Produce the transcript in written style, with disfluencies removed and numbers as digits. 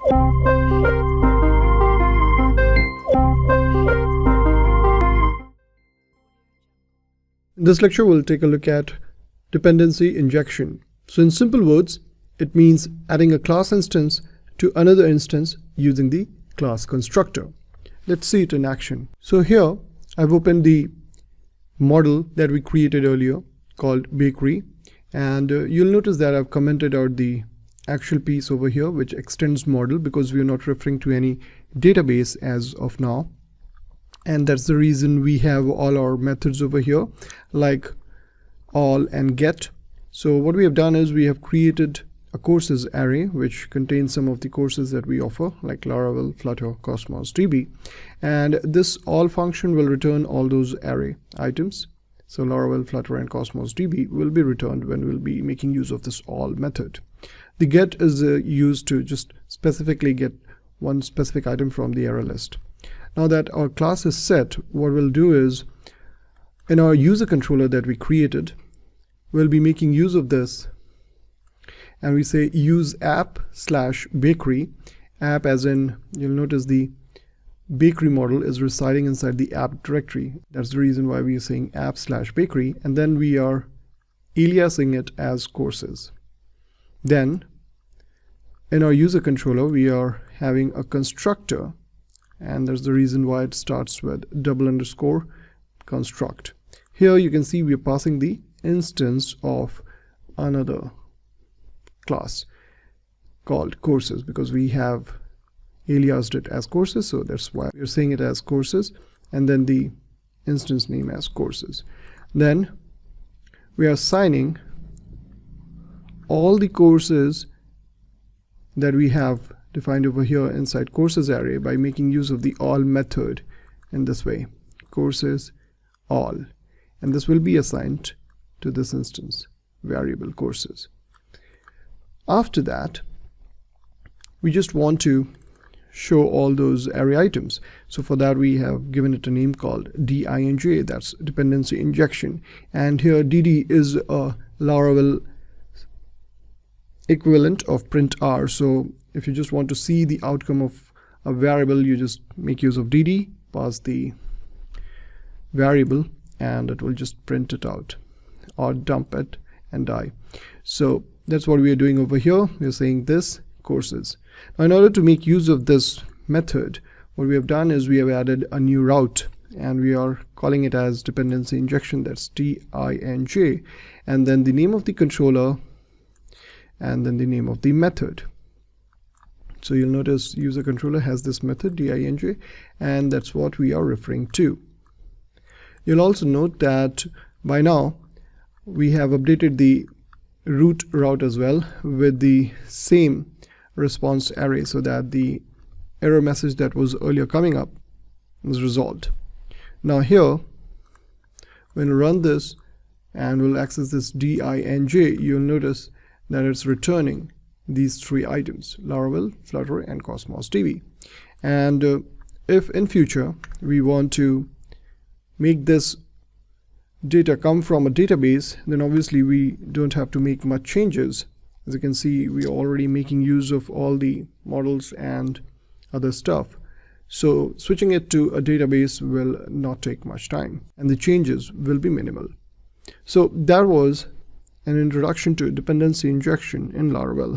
In this lecture, we'll take a look at dependency injection. So in simple words, it means adding a class instance to another instance using the class constructor. Let's see it in action. So here I've opened the model that we created earlier called bakery, and you'll notice that I've commented out the actual piece over here which extends model because we are not referring to any database as of now. And that's the reason we have all our methods over here like all and get. So what we have done is we have created a courses array which contains some of the courses that we offer like Laravel, Flutter, Cosmos DB, and this all function will return all those array items. So Laravel, Flutter and Cosmos DB will be returned when we'll be making use of this all method. The get is used to just specifically get one specific item from the array list. Now that our class is set, what we'll do is in our user controller that we created, we'll be making use of this, and we say use app/bakery. App as in, you'll notice the bakery model is residing inside the app directory. That's the reason why we are saying app/bakery, and then we are aliasing it as courses. Then in our user controller we are having a constructor, and that's the reason why it starts with _construct. Here you can see we are passing the instance of another class called courses because we have aliased it as courses, so that's why we're saying it as courses, and then the instance name as courses. Then we are assigning all the courses that we have defined over here inside courses array by making use of the all method in this way, courses all, and this will be assigned to this instance variable courses. After that, we just want to show all those array items. So for that we have given it a name called DINJ, that's dependency injection, and here DD is a Laravel equivalent of print R. So if you just want to see the outcome of a variable, you just make use of DD, pass the variable, and it will just print it out or dump it and die. So that's what we are doing over here. We are saying this courses. Now in order to make use of this method, what we have done is we have added a new route, and we are calling it as dependency injection, that's DINJ, and then the name of the controller and then the name of the method. So you'll notice user controller has this method DINJ, and that's what we are referring to. You'll also note that by now we have updated the root route as well with the same response array so that the error message that was earlier coming up is resolved. Now here when we run this and we'll access this DINJ, you'll notice that it's returning these three items, Laravel, Flutter and Cosmos DB. And if in future we want to make this data come from a database, then obviously we don't have to make much changes. As you can see, we are already making use of all the models and other stuff. So switching it to a database will not take much time, and the changes will be minimal. So that was an introduction to dependency injection in Laravel.